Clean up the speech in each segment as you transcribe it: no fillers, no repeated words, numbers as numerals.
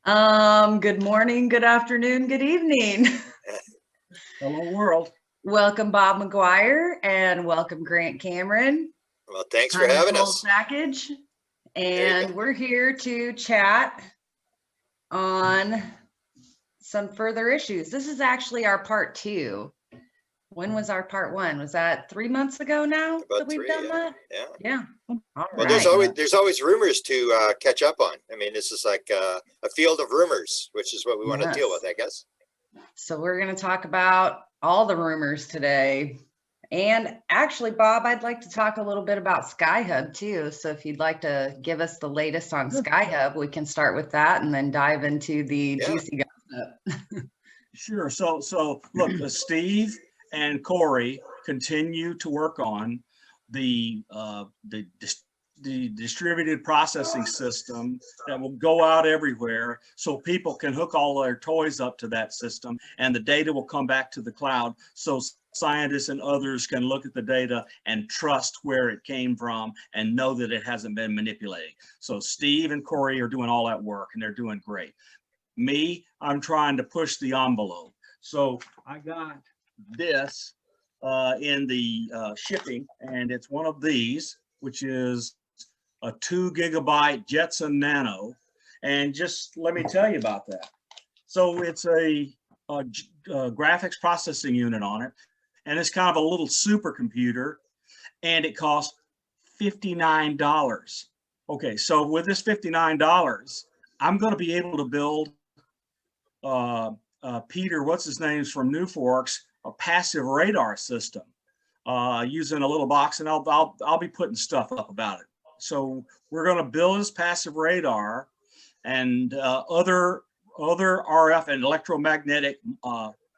Good morning, good afternoon, good evening. Hello, world. Welcome, Bob McGwier, and welcome, Grant Cameron. Well, thanks for I'm having Nicole us. Sakach, and we're here to chat on some further issues. This is actually our part 2. When was our part 1? Was that 3 months ago now About that we've 3, done yeah. that? Yeah. All Well, right. there's always rumors to catch up on. I mean, this is like a field of rumors, which is what we want to deal with, I guess. So we're going to talk about all the rumors today. And actually, Bob, I'd like to talk a little bit about SkyHub too. So if you'd like to give us the latest on SkyHub, we can start with that and then dive into the juicy gossip. Sure. So look, Steve and Corey continue to work on the distributed processing system that will go out everywhere so people can hook all their toys up to that system and the data will come back to the cloud so scientists and others can look at the data and trust where it came from and know that it hasn't been manipulated. So Steve and Corey are doing all that work and they're doing great. Me, I'm trying to push the envelope. So I got this in the shipping, and it's one of these, which is a 2 gigabyte Jetson Nano. And just let me tell you about that. So it's a graphics processing unit on it, and it's kind of a little supercomputer, and it costs $59. Okay, so with this $59, I'm going to be able to build Peter, what's his name's from New Forks, a passive radar system using a little box, and I'll be putting stuff up about it. So we're going to build this passive radar and other RF and electromagnetic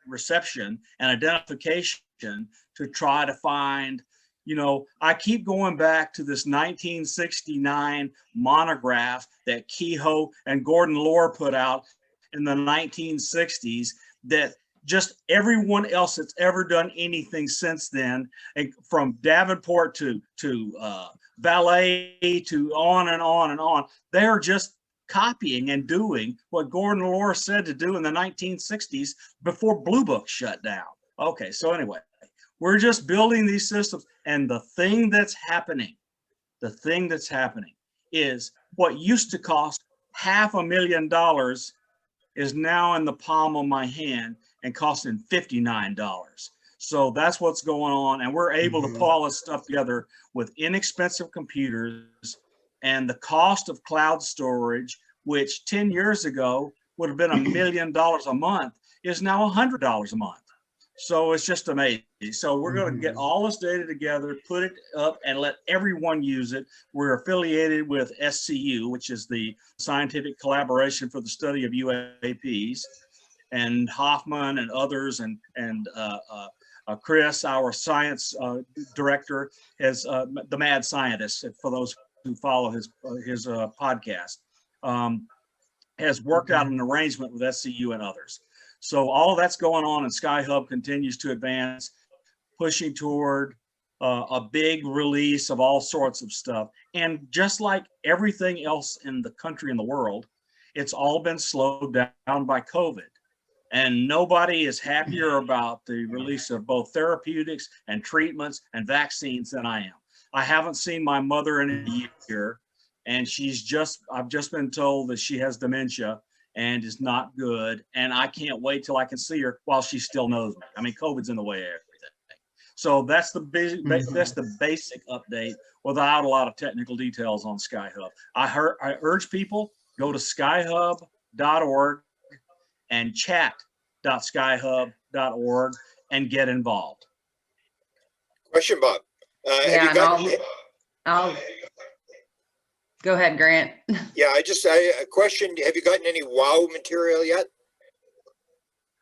reception and identification to try to find. You know, I keep going back to this 1969 monograph that Kehoe and Gordon Lohr put out in the 1960s that just everyone else that's ever done anything since then, and from Davenport to Valet to on and on and on, they're just copying and doing what Gordon Lohr said to do in the 1960s before Blue Book shut down. Okay, so anyway, we're just building these systems, and the thing that's happening is what used to cost $500,000 is now in the palm of my hand and costing $59. So that's what's going on. And we're able to pull all this stuff together with inexpensive computers, and the cost of cloud storage, which 10 years ago would have been $1 million a month, is now $100 a month. So it's just amazing. So we're going to get all this data together, put it up, and let everyone use it. We're affiliated with SCU, which is the Scientific Collaboration for the Study of UAPs, and Hoffman and others, and Chris, our science director, is the mad scientist. For those who follow his podcast, has worked out an arrangement with SCU and others. So all that's going on, and SkyHub continues to advance, pushing toward a big release of all sorts of stuff. And just like everything else in the country and the world, it's all been slowed down by COVID. And nobody is happier about the release of both therapeutics and treatments and vaccines than I am. I haven't seen my mother in a year, and I've just been told that she has dementia and is not good. And I can't wait till I can see her while she still knows me. I mean, COVID's in the way of everything. So that's the basic update without a lot of technical details on SkyHub. I urge people, go to skyhub.org and chat.skyhub.org and get involved. Question, Bob. I'll go ahead, Grant. Yeah, a question. Have you gotten any WOW material yet?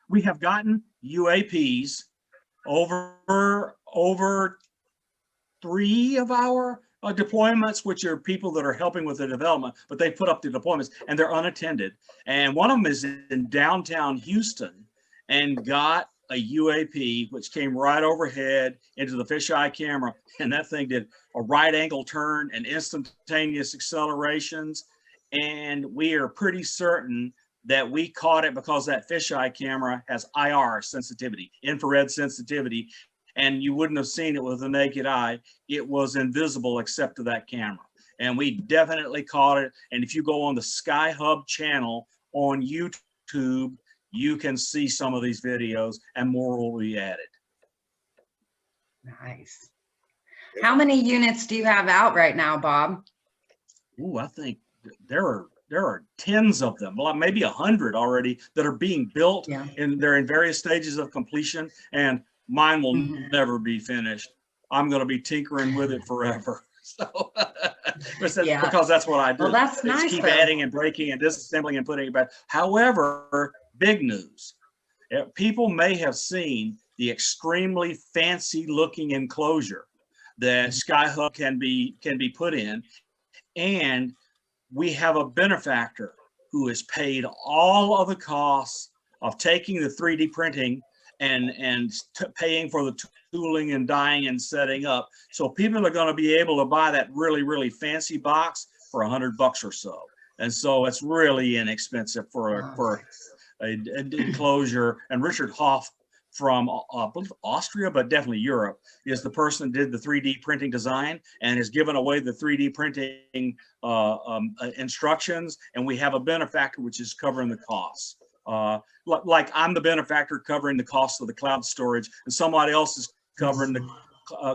We have gotten UAPs over 3 of our deployments, which are people that are helping with the development, but they put up the deployments and they're unattended. And one of them is in downtown Houston and got a UAP, which came right overhead into the fisheye camera. And that thing did a right angle turn and instantaneous accelerations. And we are pretty certain that we caught it because that fisheye camera has IR sensitivity, infrared sensitivity, and you wouldn't have seen it with the naked eye. It was invisible except to that camera. And we definitely caught it. And if you go on the SkyHub channel on YouTube, you can see some of these videos, and more will be added. Nice. How many units do you have out right now, Bob? Ooh, I think there are tens of them, well, maybe 100 already that are being built, and they're in various stages of completion. And mine will never be finished. I'm going to be tinkering with it forever. So, because that's what I do. Well, that's nice. Keep adding and breaking and disassembling and putting it back. However, big news. People may have seen the extremely fancy looking enclosure that SkyHub can be put in, and we have a benefactor who has paid all of the costs of taking the 3D printing and paying for the tooling and dyeing and setting up. So people are going to be able to buy that really, really fancy box for $100 or so. And so it's really inexpensive for an enclosure. And Richard Hoff from Austria, but definitely Europe, is the person that did the 3D printing design and has given away the 3D printing instructions. And we have a benefactor which is covering the costs. Like I'm the benefactor covering the cost of the cloud storage, and somebody else is covering the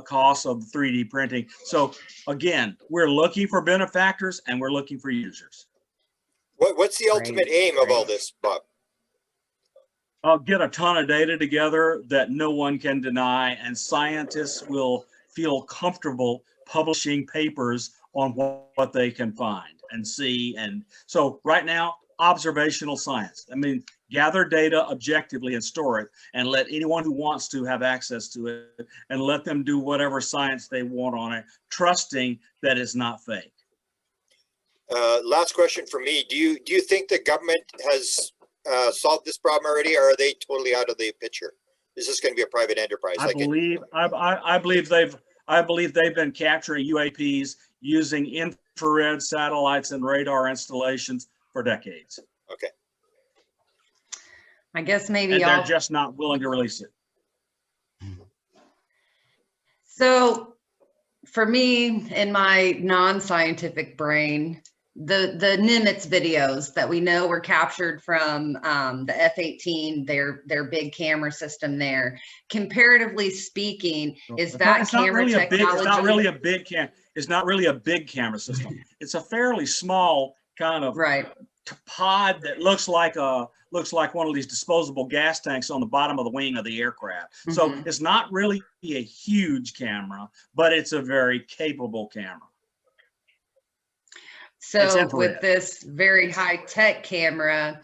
cost of the 3D printing. So again, we're looking for benefactors and we're looking for users. What's the ultimate aim of all this, Bob? Get a ton of data together that no one can deny, and scientists will feel comfortable publishing papers on what they can find and see. And so right now, observational science. I mean, gather data objectively and store it, and let anyone who wants to have access to it, and let them do whatever science they want on it, trusting that it's not fake. Last question for me. Do you think the government has solved this problem already, or are they totally out of the picture? Is this going to be a private enterprise? I believe they've been capturing UAPs using infrared satellites and radar installations for decades. Okay. I guess maybe and they're just not willing to release it. So for me, in my non-scientific brain, the Nimitz videos that we know were captured from the F-18, their big camera system there, comparatively speaking, is that camera technology? It's not really a big camera. It's not really a big camera system. It's a fairly small kind of pod that looks like one of these disposable gas tanks on the bottom of the wing of the aircraft. So it's not really a huge camera, but it's a very capable camera. So with this very high-tech camera,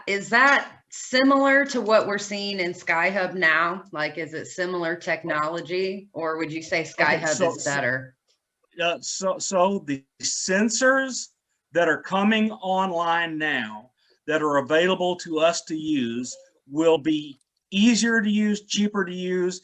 is that similar to what we're seeing in SkyHub now? Like, is it similar technology, or would you say SkyHub is better? So the sensors that are coming online now that are available to us to use will be easier to use, cheaper to use,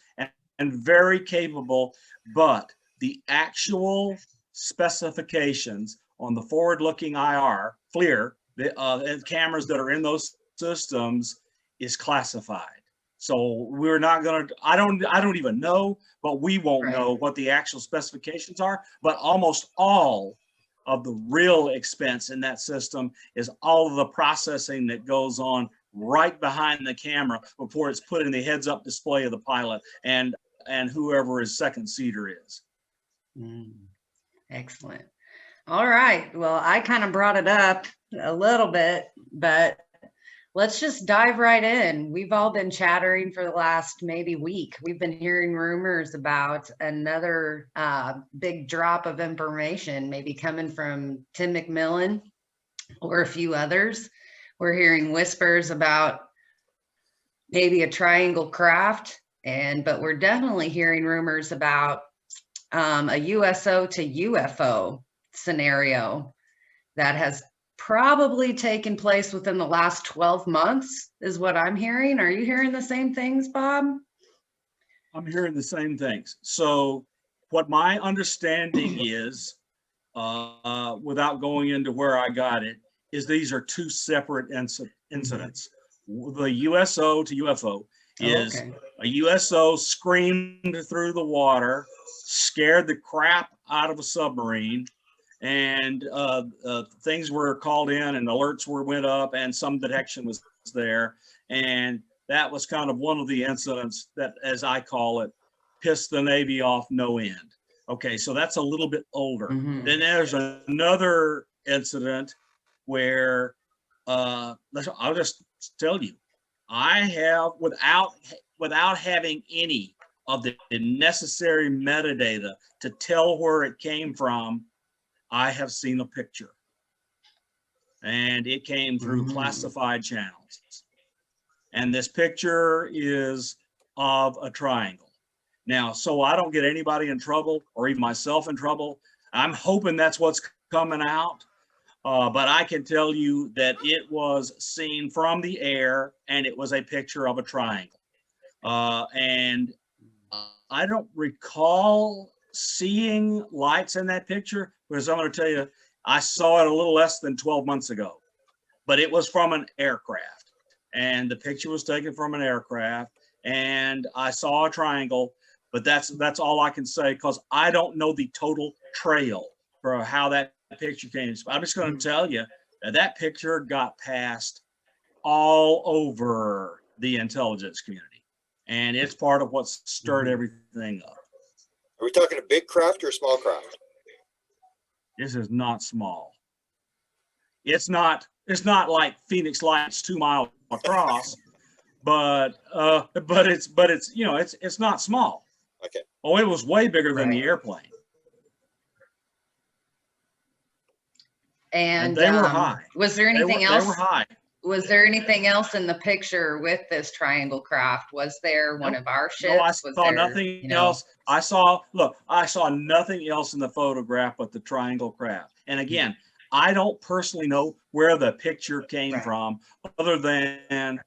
and very capable, but the actual specifications on the forward-looking FLIR, the cameras that are in those systems is classified. So we're not going to, I don't even know, but we won't know what the actual specifications are. But almost all of the real expense in that system is all of the processing that goes on right behind the camera before it's put in the heads-up display of the pilot and whoever his second seater is. Excellent. All right. Well, I kind of brought it up a little bit, but let's just dive right in. We've all been chattering for the last maybe week. We've been hearing rumors about another big drop of information, maybe coming from Tim McMillan or a few others. We're hearing whispers about maybe a triangle craft, but we're definitely hearing rumors about a USO to UFO scenario that has probably taken place within the last 12 months is what I'm hearing. Are you hearing the same things, Bob? I'm hearing the same things. So what my understanding is, without going into where I got it, is these are two separate incidents. The USO to UFO is a USO screamed through the water, scared the crap out of a submarine, and things were called in and alerts went up and some detection was there. And that was kind of one of the incidents that, as I call it, pissed the Navy off no end. Okay, so that's a little bit older. Then there's another incident where I'll just tell you, I have, without having any of the necessary metadata to tell where it came from, I have seen a picture, and it came through classified channels. And this picture is of a triangle. Now, so I don't get anybody in trouble or even myself in trouble, I'm hoping that's what's coming out. But I can tell you that it was seen from the air, and it was a picture of a triangle. And I don't recall seeing lights in that picture, because I'm going to tell you, I saw it a little less than 12 months ago, but it was from an aircraft, and the picture was taken from an aircraft, and I saw a triangle, but that's all I can say, because I don't know the total trail for how that picture came. I'm just going to tell you that that picture got passed all over the intelligence community, and it's part of what stirred everything up. Are we talking a big craft or a small craft? This is not small. It's not like Phoenix Lights 2 miles across, but it's you know, it's not small. Okay. Oh, it was way bigger than the airplane. And they were high. Was there anything else? They were high. Was there anything else in the picture with this triangle craft? Was there one of our ships? No, I saw nothing else. I saw nothing else in the photograph but the triangle craft. And again, I don't personally know where the picture came from, other than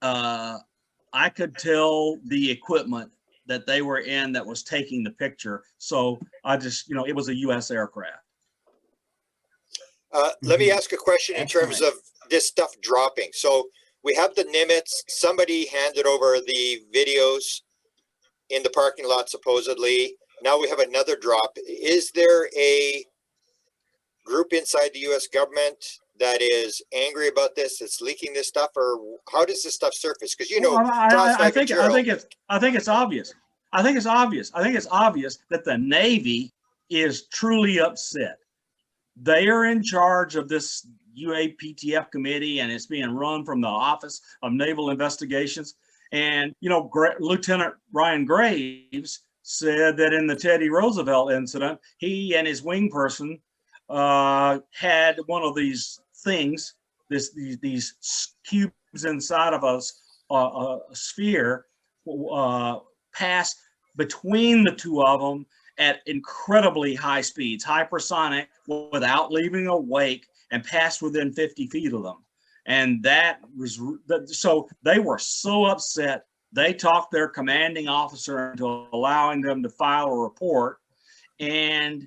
I could tell the equipment that they were in that was taking the picture. So I just, it was a U.S. aircraft. Let me ask a question in terms of this stuff dropping. So we have the Nimitz. Somebody handed over the videos in the parking lot, supposedly. Now we have another drop. Is there a group inside the U.S. government that is angry about this, that's leaking this stuff, or how does this stuff surface? Because I think it's obvious. I think it's obvious that the Navy is truly upset. They are in charge of this UAPTF committee, and it's being run from the Office of Naval Investigations. And, Lieutenant Ryan Graves said that in the Teddy Roosevelt incident, he and his wing person had one of these things, these cubes inside of a sphere, pass between the two of them at incredibly high speeds, hypersonic, without leaving a wake, and passed within 50 feet of them. And that was, so they were so upset, they talked their commanding officer into allowing them to file a report, and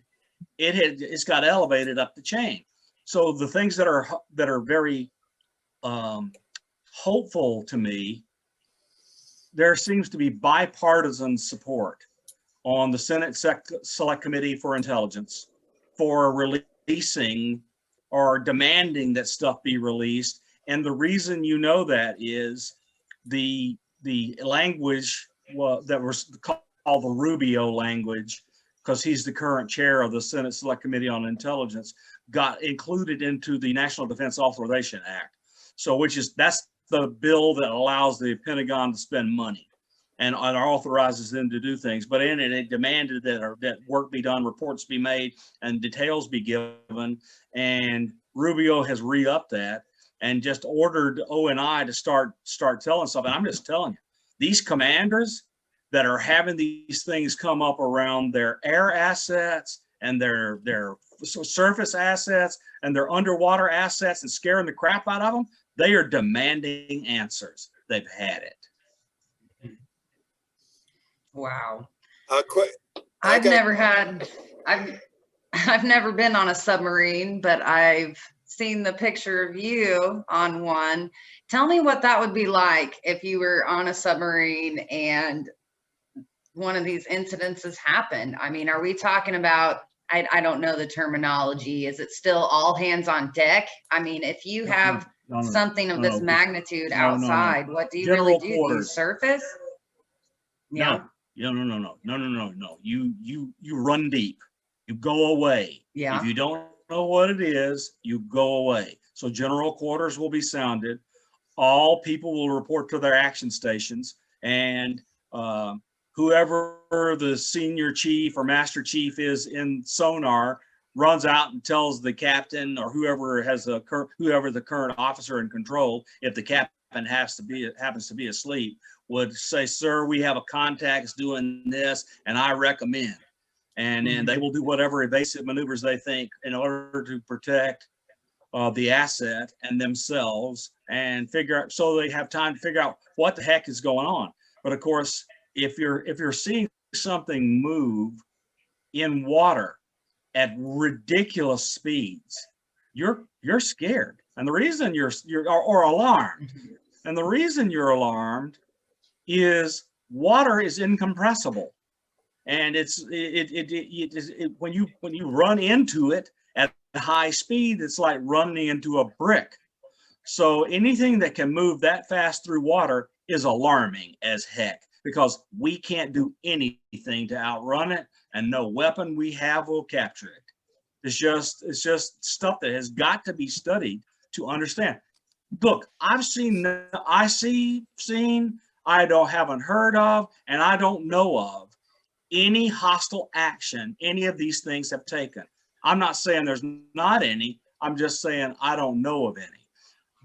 it's got elevated up the chain. So the things that are very hopeful to me, there seems to be bipartisan support on the Senate Select Committee for Intelligence for releasing or demanding that stuff be released. And the reason that is the language that was called the Rubio language, because he's the current chair of the Senate Select Committee on Intelligence, got included into the National Defense Authorization Act. So that's the bill that allows the Pentagon to spend money and authorizes them to do things. But in it, it demanded that work be done, reports be made, and details be given. And Rubio has re-upped that and just ordered ONI to start telling stuff. And I'm just telling you, these commanders that are having these things come up around their air assets and their surface assets and their underwater assets and scaring the crap out of them, they are demanding answers. They've had it. Wow. I've never been on a submarine, but I've seen the picture of you on one. Tell me what that would be like if you were on a submarine and one of these incidences happened. I mean, are we talking about, I don't know the terminology. Is it still all hands on deck? I mean, if you have something of this magnitude outside, what do you really do? Do you surface? Yeah. No. You run deep. You go away. Yeah. If you don't know what it is, you go away. So general quarters will be sounded. All people will report to their action stations, and whoever the senior chief or master chief is in sonar runs out and tells the captain or whoever the current officer in control, if the captain happens to be asleep, would say, "Sir, we have a contact doing this, and I recommend." And then they will do whatever evasive maneuvers they think in order to protect the asset and themselves, and figure out, so they have time to figure out what the heck is going on. But of course, if you're seeing something move in water at ridiculous speeds, you're scared, and the reason you're alarmed, and the reason you're alarmed is water is incompressible, and when you run into it at high speed, it's like running into a brick. So anything that can move that fast through water is alarming as heck, because we can't do anything to outrun it, and no weapon we have will capture it. It's just stuff that has got to be studied to understand. Look, haven't heard of, and I don't know of any hostile action any of these things have taken. I'm not saying there's not any. I'm just saying I don't know of any.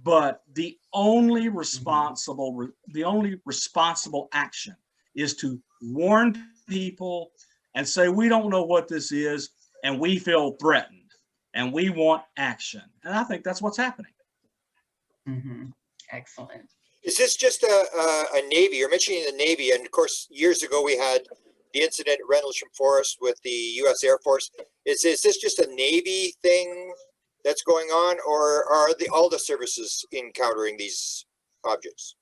But the only responsible action is to warn people and say, we don't know what this is, and we feel threatened, and we want action. And I think that's what's happening. Mm-hmm. Excellent. Is this just a Navy? You're mentioning the Navy, and of course, years ago we had the incident at Rendlesham Forest with the U.S. Air Force. Is this just a Navy thing that's going on, or are all the services encountering these objects?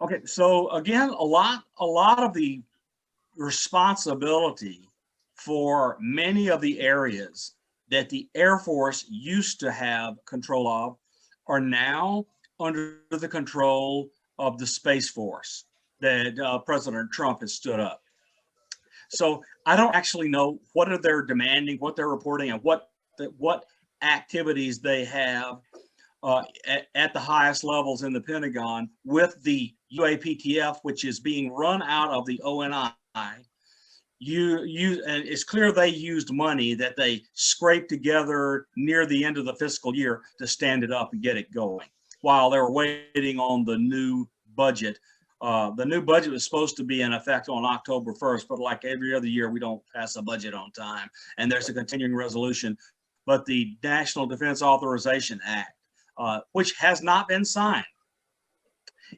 Okay, so again, a lot of the responsibility for many of the areas that the Air Force used to have control of are now under the control of the Space Force that President Trump has stood up. So I don't actually know what are they're demanding, what they're reporting, and what activities they have at the highest levels in the Pentagon with the UAPTF, which is being run out of the ONI. And it's clear they used money that they scraped together near the end of the fiscal year to stand it up and get it going, while they were waiting on the new budget. The new budget was supposed to be in effect on October 1st, but like every other year, we don't pass a budget on time, and there's a continuing resolution. But the National Defense Authorization Act, which has not been signed,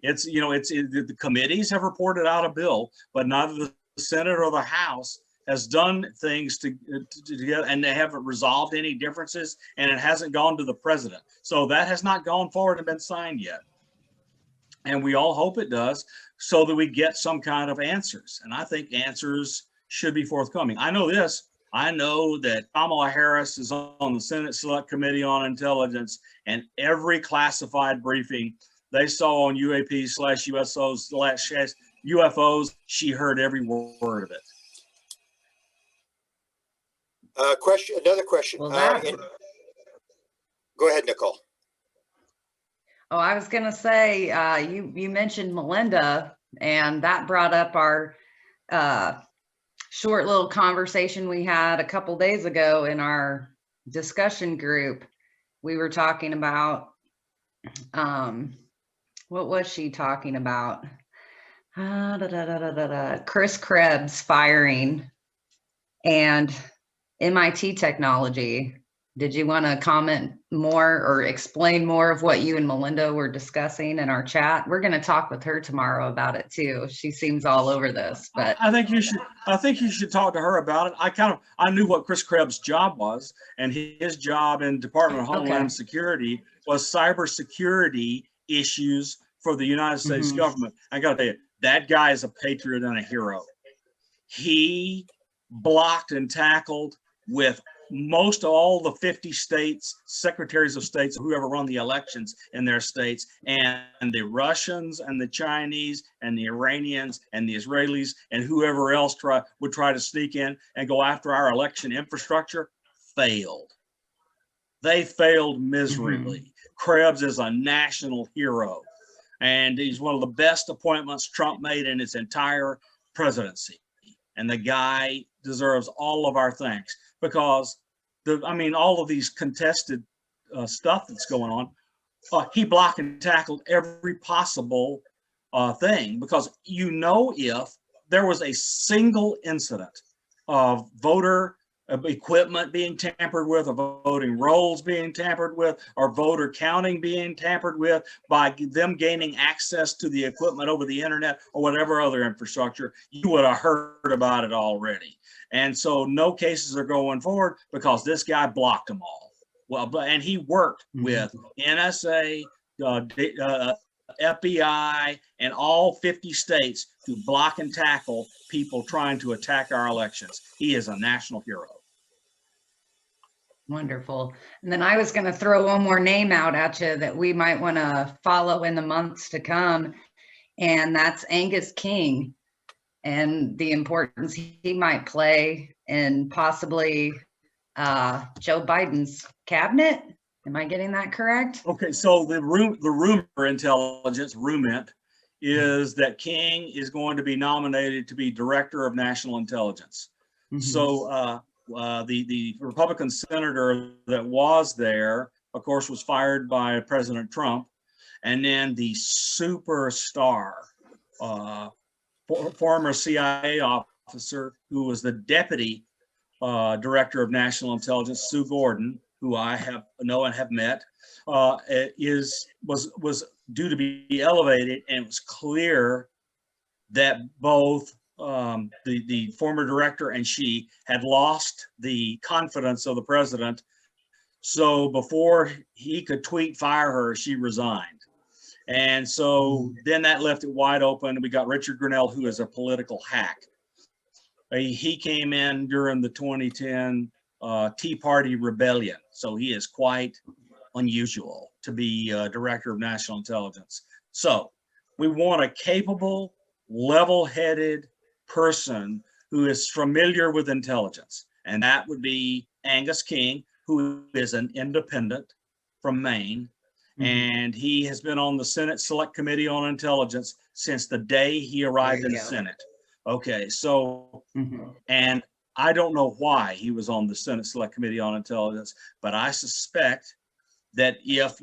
the committees have reported out a bill, but neither the Senate or the House has done things together, and they haven't resolved any differences, and it hasn't gone to the president. So that has not gone forward and been signed yet. And we all hope it does, so that we get some kind of answers. And I think answers should be forthcoming. I know that Kamala Harris is on the Senate Select Committee on Intelligence, and every classified briefing they saw on UFOs, she heard every word of it. Another question. Well, go ahead, Nicole. Oh, I was going to say, you mentioned Melinda, and that brought up our short little conversation we had a couple days ago in our discussion group. We were talking about, what was she talking about? Chris Krebs firing and MIT technology. did you want to comment more or explain more of what you and Melinda were discussing in our chat? We're going to talk with her tomorrow about it too. She seems all over this, but I think you should talk to her about it. I knew what Chris Krebs' job was, and his job in Department of Homeland Security was cybersecurity issues for the United States government. I got to tell you, that guy is a patriot and a hero. He blocked and tackled with most all the 50 states, secretaries of states, whoever run the elections in their states, and the Russians and the Chinese and the Iranians and the Israelis and whoever else would try to sneak in and go after our election infrastructure, failed. They failed miserably. Krebs is a national hero, and he's one of the best appointments Trump made in his entire presidency. And the guy deserves all of our thanks, because all of these contested stuff that's going on, he blocked and tackled every possible thing, because if there was a single incident of voter equipment being tampered with, or voting rolls being tampered with, or voter counting being tampered with by them gaining access to the equipment over the internet or whatever other infrastructure, you would have heard about it already. And so no cases are going forward because this guy blocked them all. Well, and he worked with NSA, FBI, and all 50 states to block and tackle people trying to attack our elections. He is a national hero. Wonderful. And then I was going to throw one more name out at you that we might want to follow in the months to come, and that's Angus King, and the importance he might play in possibly Joe Biden's cabinet. Am I getting that correct? Okay, so the rumor intelligence, rumit, is that King is going to be nominated to be Director of National Intelligence. So the Republican senator that was there, of course, was fired by President Trump. And then the superstar, former CIA officer who was the deputy director of national intelligence, Sue Gordon, who I know and have met, was due to be elevated, and it was clear that both the former director and she had lost the confidence of the president. So before he could tweet fire her, she resigned. And so then that left it wide open. We got Richard Grinnell, who is a political hack. He came in during the 2010 Tea Party rebellion. So he is quite unusual to be Director of National Intelligence. So we want a capable, level-headed person who is familiar with intelligence. And that would be Angus King, who is an independent from Maine. And he has been on the Senate Select Committee on Intelligence since the day he arrived in the Senate. Okay, so, and I don't know why he was on the Senate Select Committee on Intelligence, but I suspect that if,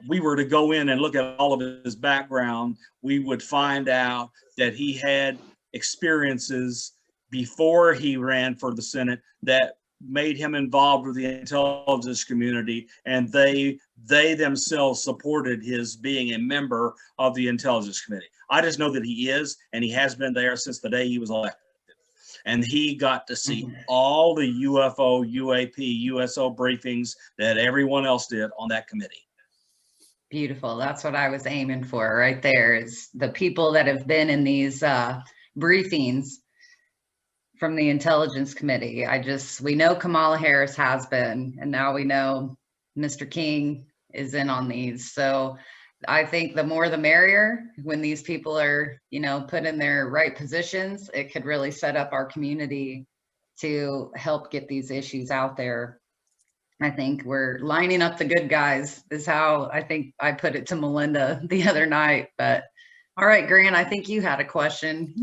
we were to go in and look at all of his background, we would find out that he had experiences before he ran for the Senate that made him involved with the intelligence community, and they themselves supported his being a member of the intelligence committee. I just know that he is, and he has been there since the day he was elected. And he got to see all the UFO, UAP, USO briefings that everyone else did on that committee. Beautiful. That's what I was aiming for right there, is the people that have been in these briefings from the Intelligence Committee. We know Kamala Harris has been, and now we know Mr. King is in on these. So I think the more the merrier. When these people are, put in their right positions, it could really set up our community to help get these issues out there. I think we're lining up the good guys, is how I think I put it to Melinda the other night. But all right, Grant, I think you had a question.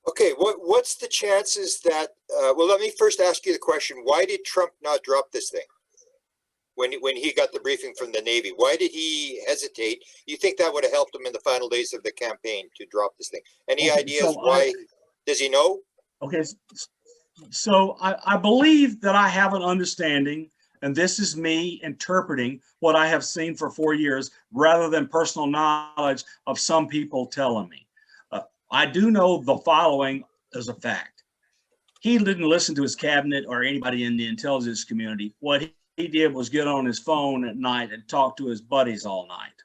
Okay, what's the chances that, well, let me first ask you the question. Why did Trump not drop this thing when he got the briefing from the Navy? Why did he hesitate? You think that would have helped him in the final days of the campaign to drop this thing? Any ideas why? Does he know? Okay, so I believe that I have an understanding And this is me interpreting what I have seen for 4 years rather than personal knowledge of some people telling me. I do know the following as a fact. He didn't listen to his cabinet or anybody in the intelligence community. What he did was get on his phone at night and talk to his buddies all night.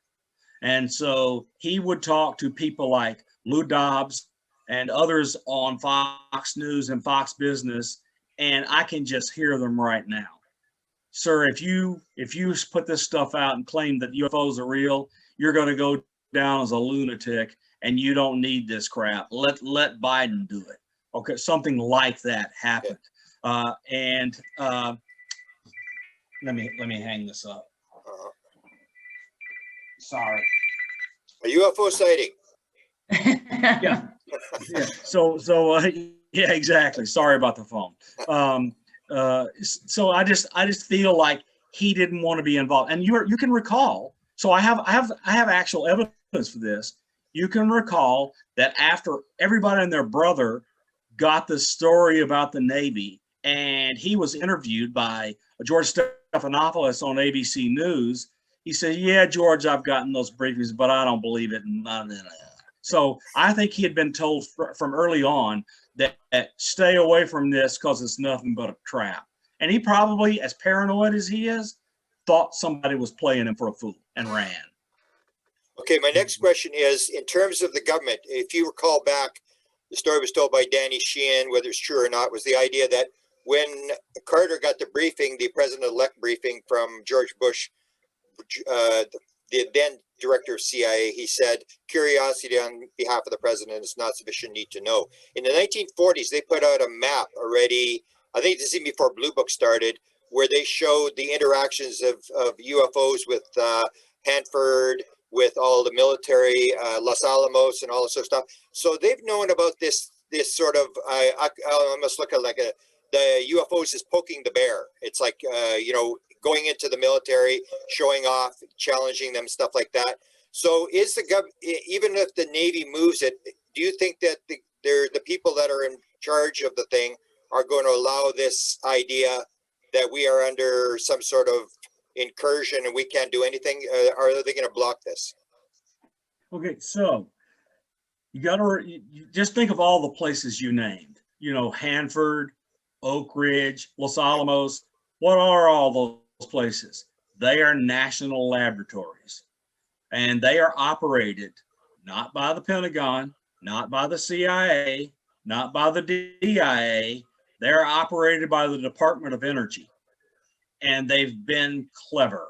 And so he would talk to people like Lou Dobbs and others on Fox News and Fox Business, and I can just hear them right now. Sir, if you put this stuff out and claim that UFOs are real, you're going to go down as a lunatic, and you don't need this crap. Let Biden do it. Okay, something like that happened. Let me hang this up. Sorry. A UFO sighting. Yeah. So yeah, exactly. Sorry about the phone. So I just feel like he didn't want to be involved. And you can recall. So I have actual evidence for this. You can recall that after everybody and their brother got the story about the Navy, and he was interviewed by George Stephanopoulos on ABC News. He said, "Yeah, George, I've gotten those briefings, but I don't believe it." So I think he had been told from early on that stay away from this because it's nothing but a trap. And he probably, as paranoid as he is, thought somebody was playing him for a fool and ran. Okay, my next question is, in terms of the government, if you recall back, the story was told by Danny Sheehan, whether it's true or not, was the idea that when Carter got the briefing, the president-elect briefing from George Bush, the then director of CIA, he said, curiosity on behalf of the president is not sufficient need to know. In the 1940s, they put out a map already, I think this is even before Blue Book started, where they showed the interactions of UFOs with Hanford, with all the military, Los Alamos and all this sort of stuff. So they've known about this sort of, I almost look at like the UFOs is poking the bear. It's like, going into the military, showing off, challenging them, stuff like that. So is the even if the Navy moves it, do you think that the people that are in charge of the thing are going to allow this idea that we are under some sort of incursion and we can't do anything? Are they going to block this? Okay, so you got to just think of all the places you named. Hanford, Oak Ridge, Los Alamos. What are all those places? They are national laboratories, and they are operated not by the Pentagon, not by the CIA, not by the DIA. They're operated by the Department of Energy, and they've been clever.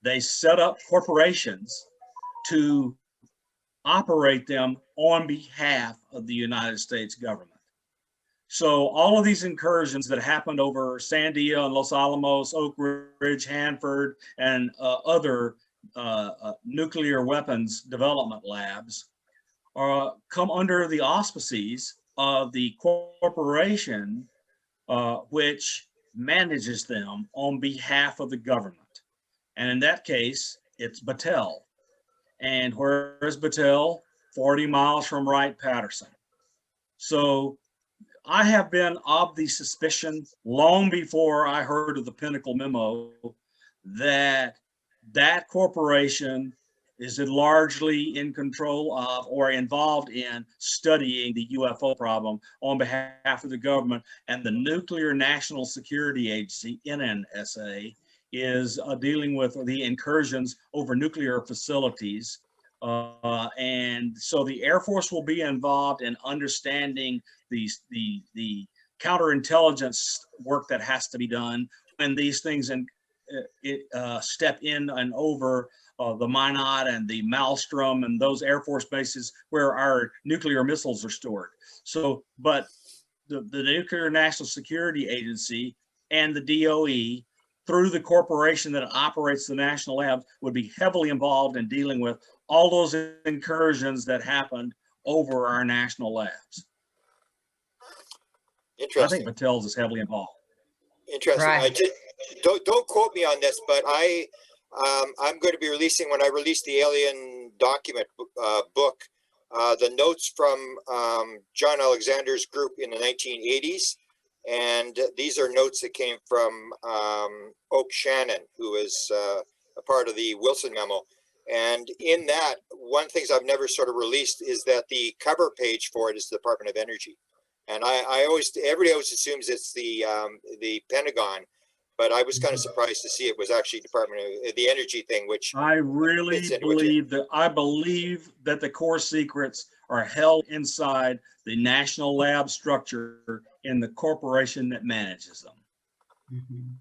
They set up corporations to operate them on behalf of the United States government. So all of these incursions that happened over Sandia and Los Alamos, Oak Ridge, Hanford, and other nuclear weapons development labs come under the auspices of the corporation which manages them on behalf of the government. And in that case, it's Patel. And where is Patel? 40 miles from Wright-Patterson. So I have been of the suspicion long before I heard of the Pinnacle memo that that corporation is largely in control of or involved in studying the UFO problem on behalf of the government, and the Nuclear National Security Agency, NNSA, is dealing with the incursions over nuclear facilities. And so the Air Force will be involved in understanding the counterintelligence work that has to be done when these things step in and over the Minot and the Maelstrom and those Air Force bases where our nuclear missiles are stored. So, but the Nuclear National Security Agency and the DOE, through the corporation that operates the national labs, would be heavily involved in dealing with all those incursions that happened over our national labs. Interesting. I think Patel's is heavily involved. Interesting. Right. Don't quote me on this, but I'm going to be releasing, when I release the alien document book, the notes from John Alexander's group in the 1980s, And these are notes that came from Oak Shannon, who is a part of the Wilson memo. And in that, one of the things I've never sort of released is that the cover page for it is the Department of Energy. And everybody always assumes it's the Pentagon, but I was kind of surprised to see it was actually Department of the Energy thing, which I really believe that the core secrets are held inside the national lab structure in the corporation that manages them. Mm-hmm.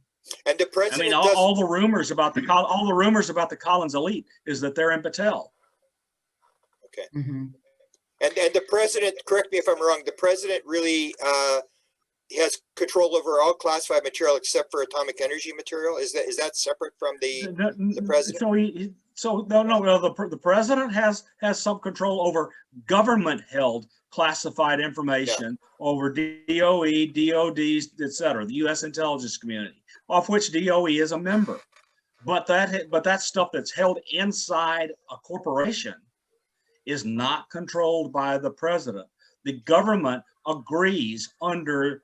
And the president, all the rumors about the Collins elite is that they're in Patel. Okay. Mm-hmm. And the president, correct me if I'm wrong, the president really has control over all classified material except for atomic energy material. Is that separate from the president? The president has some control over government-held classified information over DOE, DODs, etc., the U.S. intelligence community, of which DOE is a member. But that stuff that's held inside a corporation is not controlled by the president. The government agrees under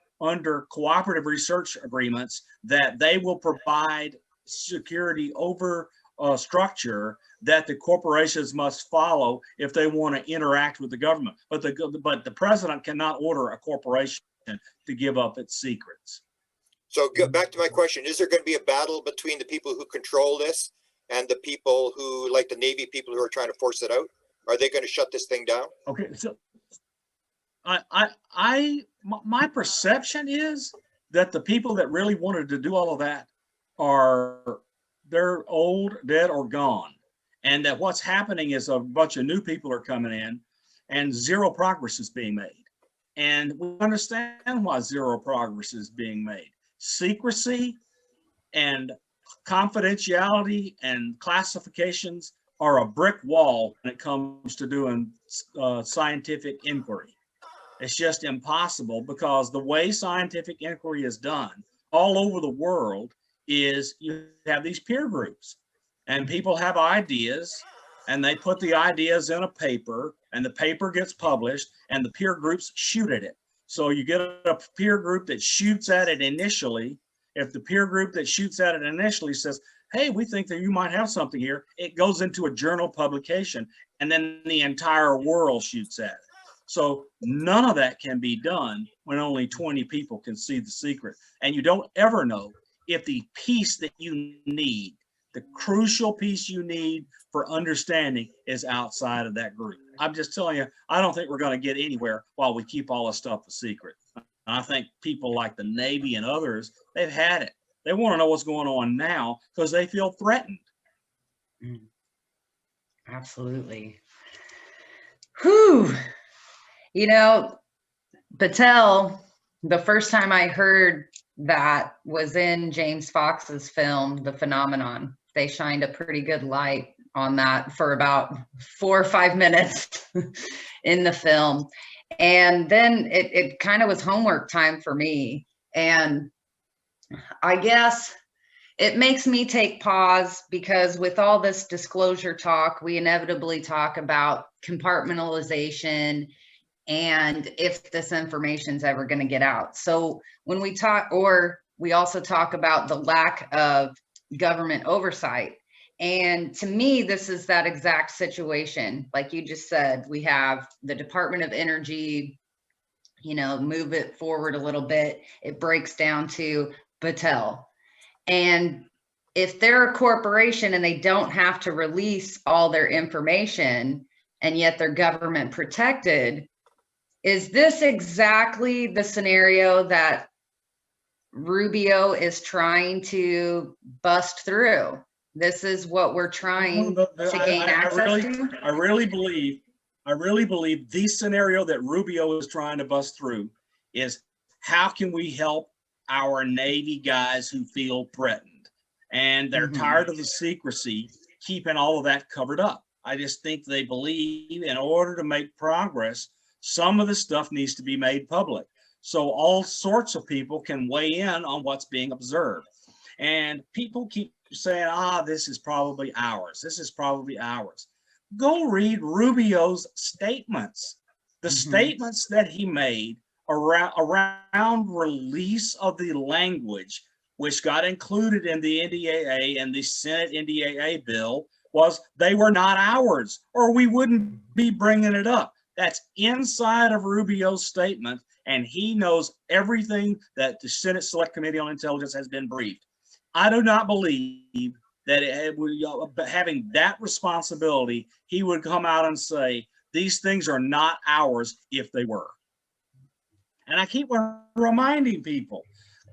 cooperative research agreements that they will provide security over a structure that the corporations must follow if they want to interact with the government. But the president cannot order a corporation to give up its secrets. So back to my question, is there going to be a battle between the people who control this and the people who, like the Navy people who are trying to force it out? Are they going to shut this thing down? Okay, so my perception is that the people that really wanted to do all of that they're old, dead, or gone. And that what's happening is a bunch of new people are coming in and zero progress is being made. And we understand why zero progress is being made. Secrecy and confidentiality and classifications are a brick wall when it comes to doing scientific inquiry. It's just impossible because the way scientific inquiry is done all over the world is you have these peer groups and people have ideas and they put the ideas in a paper and the paper gets published and the peer groups shoot at it. So you get a peer group that shoots at it initially. If the peer group that shoots at it initially says, hey, we think that you might have something here, it goes into a journal publication and then the entire world shoots at it. So none of that can be done when only 20 people can see the secret. And you don't ever know if the piece that you need, the crucial piece you need for understanding is outside of that group. I'm just telling you, I don't think we're going to get anywhere while we keep all this stuff a secret. I think people like the Navy and others, they've had it. They want to know what's going on now because they feel threatened. Absolutely. Whew. You know, Patel, the first time I heard that was in James Fox's film, The Phenomenon. They shined a pretty good light on that for about 4 or 5 minutes in the film. And then it kind of was homework time for me. And I guess it makes me take pause because with all this disclosure talk, we inevitably talk about compartmentalization and if this information is ever going to get out. So when we talk, or we also talk about the lack of government oversight. And to me, this is that exact situation. Like you just said, we have the Department of Energy, you know, move it forward a little bit. It breaks down to Patel. And if they're a corporation and they don't have to release all their information, and yet they're government protected, is this exactly the scenario that Rubio is trying to bust through? This is what we're trying to gain access to? I really believe the scenario that Rubio is trying to bust through is how can we help our Navy guys who feel threatened? And they're tired of the secrecy, keeping all of that covered up. I just think they believe in order to make progress, some of the stuff needs to be made public. So all sorts of people can weigh in on what's being observed. And people keep saying, this is probably ours. This is probably ours. Go read Rubio's statements. The statements that he made around release of the language, which got included in the NDAA and the Senate NDAA bill, was they were not ours, or we wouldn't be bringing it up. That's inside of Rubio's statement, and he knows everything that the Senate Select Committee on Intelligence has been briefed. I do not believe that having that responsibility, he would come out and say, these things are not ours if they were. And I keep reminding people,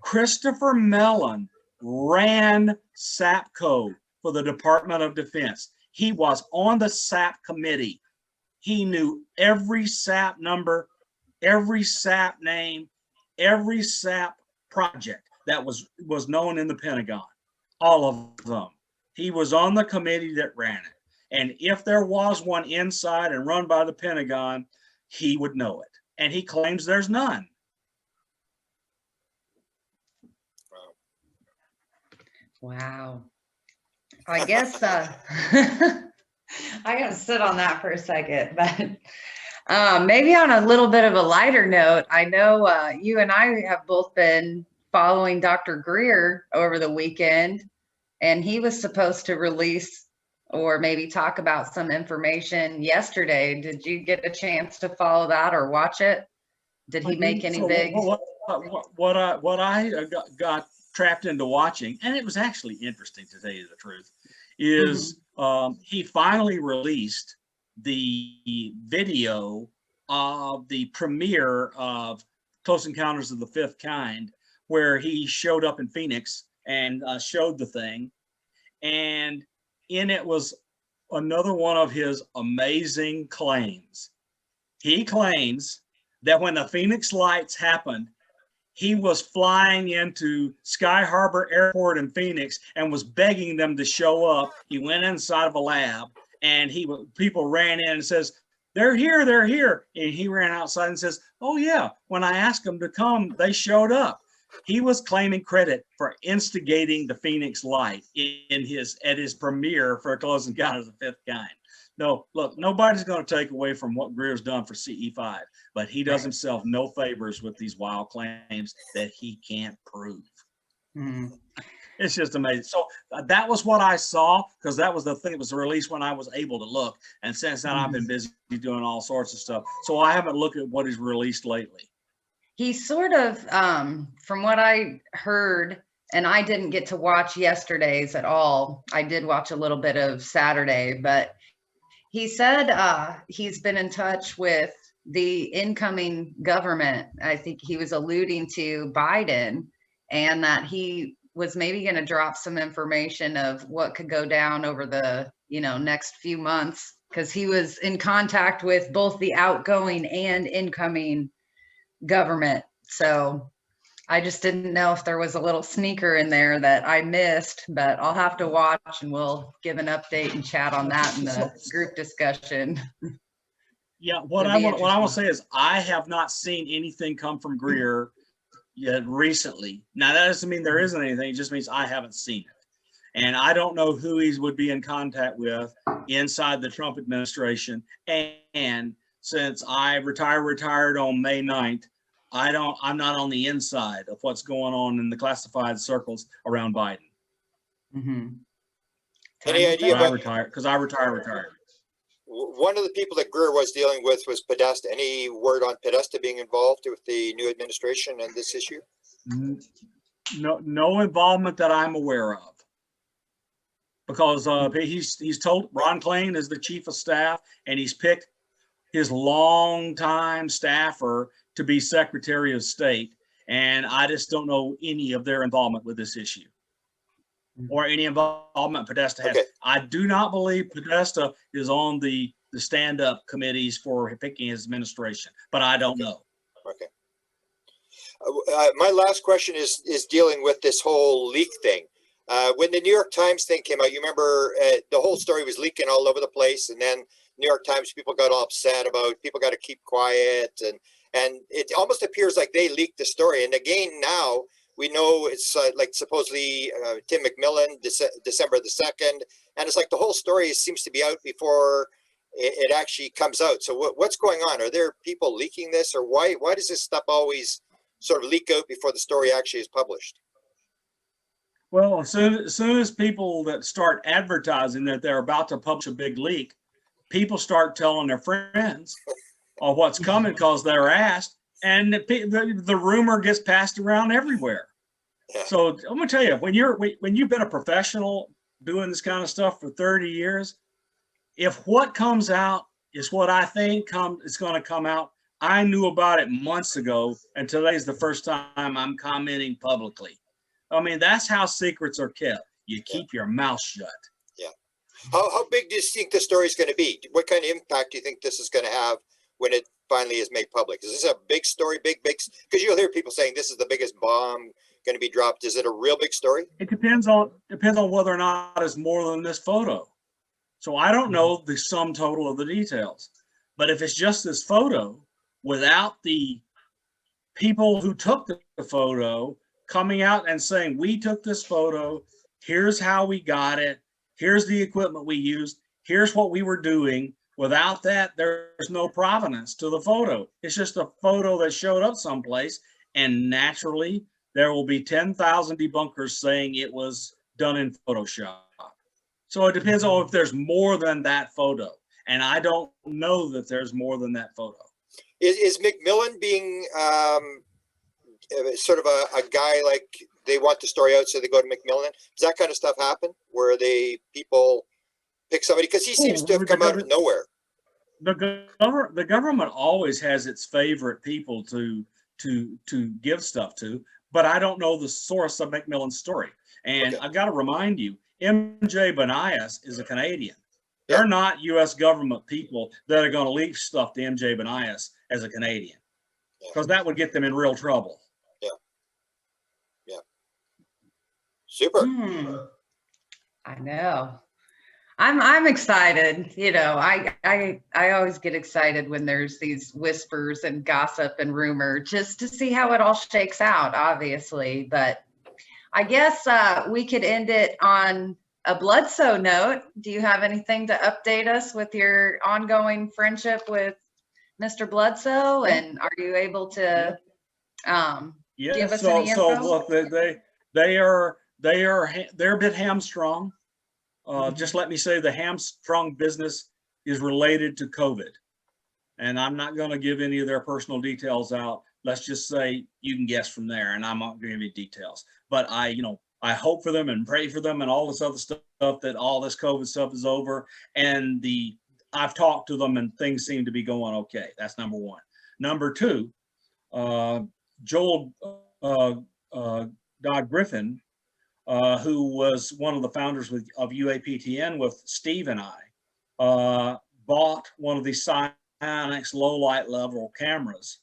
Christopher Mellon ran SAPCO for the Department of Defense. He was on the SAP committee. He knew every SAP number, every SAP name, every SAP project that was known in the Pentagon, all of them. He was on the committee that ran it. And if there was one inside and run by the Pentagon, he would know it. And he claims there's none. Wow. I guess I gotta sit on that for a second, but maybe on a little bit of a lighter note, I know you and I have both been following Dr. Greer over the weekend, and he was supposed to release or maybe talk about some information yesterday. Did you get a chance to follow that or watch it? Did he make any big? What I got trapped into watching, and it was actually interesting to tell you the truth, is he finally released the video of the premiere of Close Encounters of the Fifth Kind, where he showed up in Phoenix and showed the thing. And in it was another one of his amazing claims. He claims that when the Phoenix lights happened, he was flying into Sky Harbor Airport in Phoenix and was begging them to show up. He went inside of a lab, and people ran in and says, they're here, they're here. And he ran outside and says, oh yeah, when I asked them to come, they showed up. He was claiming credit for instigating the Phoenix light at his premiere for Close Encounters of the Fifth Kind. No, look, nobody's going to take away from what Greer's done for CE5, but he does himself no favors with these wild claims that he can't prove. It's just amazing. So that was what I saw, because that was the thing that was released when I was able to look. And since then, I've been busy doing all sorts of stuff. So I haven't looked at what he's released lately. He sort of, from what I heard, and I didn't get to watch yesterday's at all. I did watch a little bit of Saturday, but he said he's been in touch with the incoming government. I think he was alluding to Biden, and that he was maybe going to drop some information of what could go down over the next few months, because he was in contact with both the outgoing and incoming government. So I just didn't know if there was a little sneaker in there that I missed, but I'll have to watch, and we'll give an update and chat on that in the group discussion. Yeah, what I want to say is I have not seen anything come from Greer yet recently. Now that doesn't mean there isn't anything; it just means I haven't seen it, and I don't know who he would be in contact with inside the Trump administration. And since I retired on May 9th, I'm not on the inside of what's going on in the classified circles around Biden. Any idea? Because I retired. One of the people that Greer was dealing with was Podesta. Any word on Podesta being involved with the new administration and this issue? No involvement that I'm aware of. Because he's told, Ron Klain is the chief of staff, and he's picked his longtime staffer to be Secretary of State. And I just don't know any of their involvement with this issue or any involvement Podesta has. Okay. I do not believe Podesta is on the stand-up committees for picking his administration, but I don't know. Okay. My last question is dealing with this whole leak thing. When the New York Times thing came out, you remember the whole story was leaking all over the place, and then New York Times people got all upset about people got to keep quiet, and it almost appears like they leaked the story. And again, now we know it's like supposedly Tim McMillan, December the 2nd, and it's like the whole story seems to be out before it actually comes out. So what's going on? Are there people leaking this, or why does this stuff always sort of leak out before the story actually is published? Well, as soon as people that start advertising that they're about to publish a big leak, people start telling their friends of what's coming because they're asked, and the rumor gets passed around everywhere. Yeah. So I'm gonna tell you, when you've been a professional doing this kind of stuff for 30 years, if what comes out is what I think is going to come out, I knew about it months ago, and today's the first time I'm commenting publicly. I mean, that's how secrets are kept. You keep your mouth shut. Yeah. How big do you think the story is going to be? What kind of impact do you think this is going to have when it finally is made public? Is this a big story, big? Because you'll hear people saying this is the biggest bomb going to be dropped. Is it a real big story? It depends on whether or not it's more than this photo. So I don't know the sum total of the details, but if it's just this photo without the people who took the photo coming out and saying, we took this photo, here's how we got it, here's the equipment we used, here's what we were doing. Without that, there's no provenance to the photo. It's just a photo that showed up someplace, and naturally there will be 10,000 debunkers saying it was done in Photoshop. So it depends on if there's more than that photo. And I don't know that there's more than that photo. Is McMillan being sort of a guy, like they want the story out, so they go to McMillan? Does that kind of stuff happen where people pick somebody? Because he seems to have come out of nowhere. The government always has its favorite people to give stuff to, but I don't know the source of McMillan's story. And I've got to remind you, MJ Banias is a Canadian. They're not U.S. government people that are going to leak stuff to MJ Banias as a Canadian, because that would get them in real trouble. Super. I know. I'm excited. You know, I always get excited when there's these whispers and gossip and rumor, just to see how it all shakes out, obviously. But I guess we could end it on a Bloodsow note. Do you have anything to update us with your ongoing friendship with Mr. Bloodsow? And are you able to give us any info? So look, they're a bit hamstrung. Just let me say the hamstrung business is related to COVID, and I'm not going to give any of their personal details out. Let's just say you can guess from there, and I'm not going to give you details. But I hope for them and pray for them and all this other stuff, that all this COVID stuff is over. And I've talked to them and things seem to be going okay. That's number one. Number two, Joel Dodd Griffin, who was one of the founders of UAPTN with Steve and I, bought one of these SkyHub low light level cameras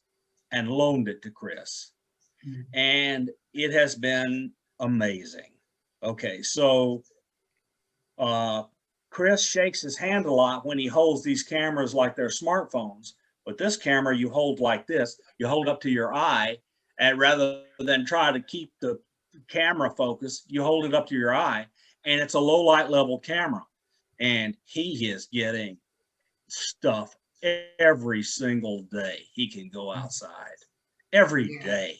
and loaned it to Chris. And it has been amazing. Okay, so Chris shakes his hand a lot when he holds these cameras like they're smartphones, but this camera you hold like this, you hold up to your eye, and rather than try to keep the camera focus, you hold it up to your eye, and it's a low light level camera, and he is getting stuff every single day. He can go outside every day.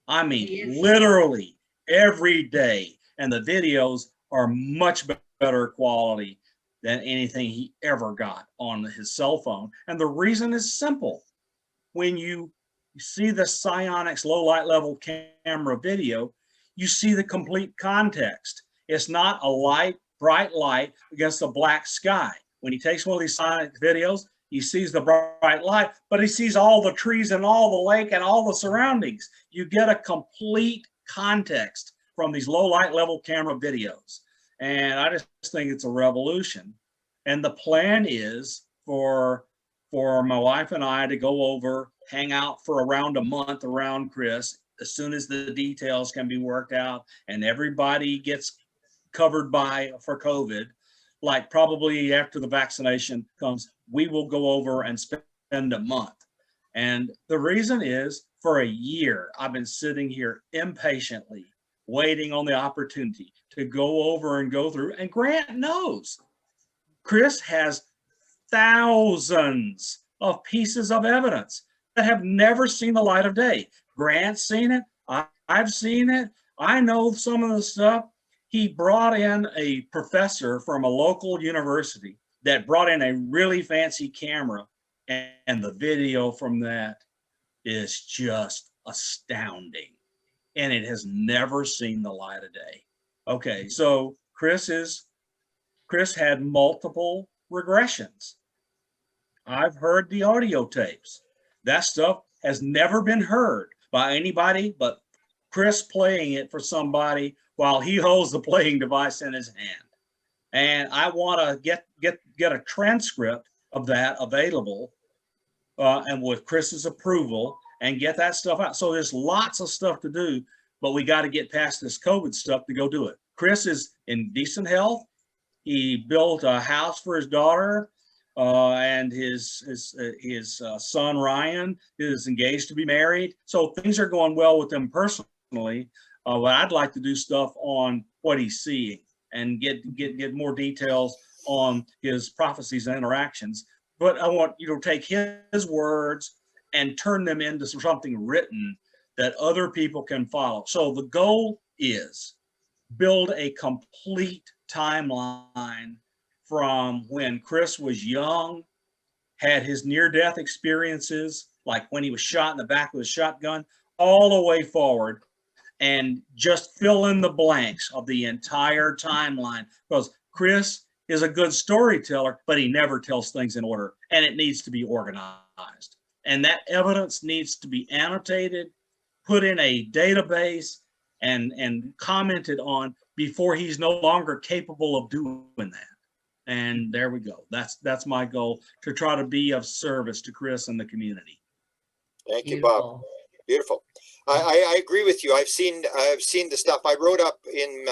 I mean, literally every day. And the videos are much better quality than anything he ever got on his cell phone. And the reason is simple. When you see the Psyonix low light level camera video, you see the complete context. It's not a bright light against a black sky. When he takes one of these Psyonix videos, he sees the bright light, but he sees all the trees and all the lake and all the surroundings. You get a complete context from these low light level camera videos. And I just think it's a revolution. And the plan is for my wife and I to go over, hang out for around a month around Chris, as soon as the details can be worked out and everybody gets covered for COVID, like probably after the vaccination comes, we will go over and spend a month. And the reason is, for a year, I've been sitting here impatiently, waiting on the opportunity to go over and go through. And Grant knows, Chris has thousands of pieces of evidence that have never seen the light of day. Grant's seen it. I've seen it. I know some of the stuff. He brought in a professor from a local university that brought in a really fancy camera, and the video from that is just astounding. And it has never seen the light of day. Okay, so Chris had multiple regressions. I've heard the audio tapes. That stuff has never been heard by anybody but Chris playing it for somebody while he holds the playing device in his hand. And I want to get a transcript of that available, and with Chris's approval, and get that stuff out. So there's lots of stuff to do, but we got to get past this COVID stuff to go do it. Chris is in decent health. He built a house for his daughter, and his son Ryan is engaged to be married. So things are going well with them personally. But I'd like to do stuff on what he's seeing and get more details on his prophecies and interactions. But I want you to take his words and turn them into something written that other people can follow. So the goal is build a complete timeline from when Chris was young, had his near-death experiences, like when he was shot in the back with a shotgun, all the way forward, and just fill in the blanks of the entire timeline. Because Chris is a good storyteller, but he never tells things in order, and it needs to be organized. And that evidence needs to be annotated, put in a database, and commented on before he's no longer capable of doing that. And there we go. That's my goal, to try to be of service to Chris and the community. Thank you, Bob. Beautiful. I agree with you. I've seen the stuff. I wrote up in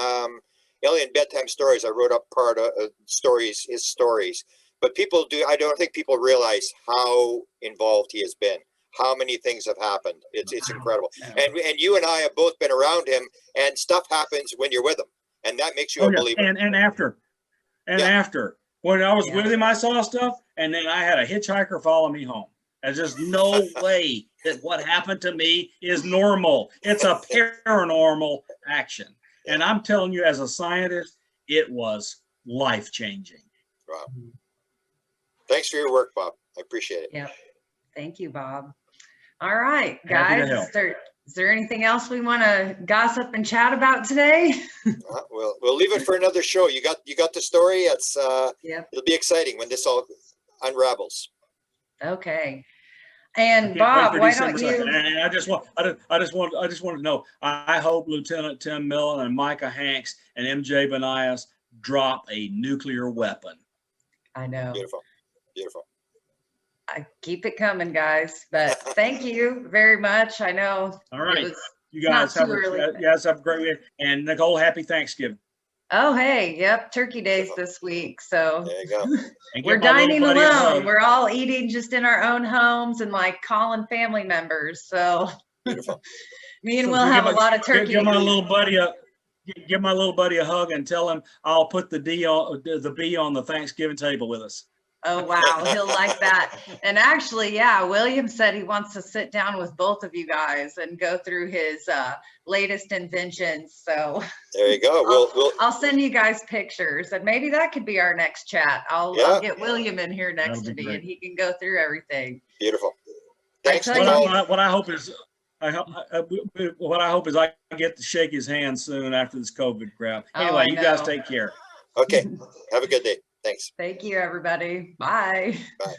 Alien Bedtime Stories. I wrote up part of stories, his stories. But people do. I don't think people realize how involved he has been. How many things have happened. It's incredible. And you and I have both been around him, and stuff happens when you're with him, and that makes you a believer. And after. When I was with him, I saw stuff, and then I had a hitchhiker follow me home. There's just no way that what happened to me is normal. It's a paranormal action. And I'm telling you, as a scientist, it was life-changing. Wow. Thanks for your work, Bob. I appreciate it. Yep. Thank you, Bob. All right, guys. Is there anything else we want to gossip and chat about today? We'll leave it for another show. You got the story. It's it'll be exciting when this all unravels. Okay. And Bob, why don't you? And I just want to know. I hope Lieutenant Tim Millen and Micah Hanks and MJ Benias drop a nuclear weapon. I know. Beautiful, beautiful. I keep it coming, guys. But thank you very much. I know. All right, you guys have a great week. And Nicole, happy Thanksgiving. Oh, hey, yep, Turkey Days this week. So there you go. We're dining alone. We're all eating just in our own homes and like calling family members. So me and Will have a lot of turkey. Give my little buddy a hug and tell him I'll put the B on the Thanksgiving table with us. Oh, wow. He'll like that. And actually, yeah, William said he wants to sit down with both of you guys and go through his latest inventions. So there you go. I'll send you guys pictures, and maybe that could be our next chat. I'll get William in here next to me, and he can go through everything. Beautiful. Thanks. What I hope is I get to shake his hand soon after this COVID crap. Anyway, you guys take care. Okay. Have a good day. Thanks. Thank you, everybody. Bye. Bye.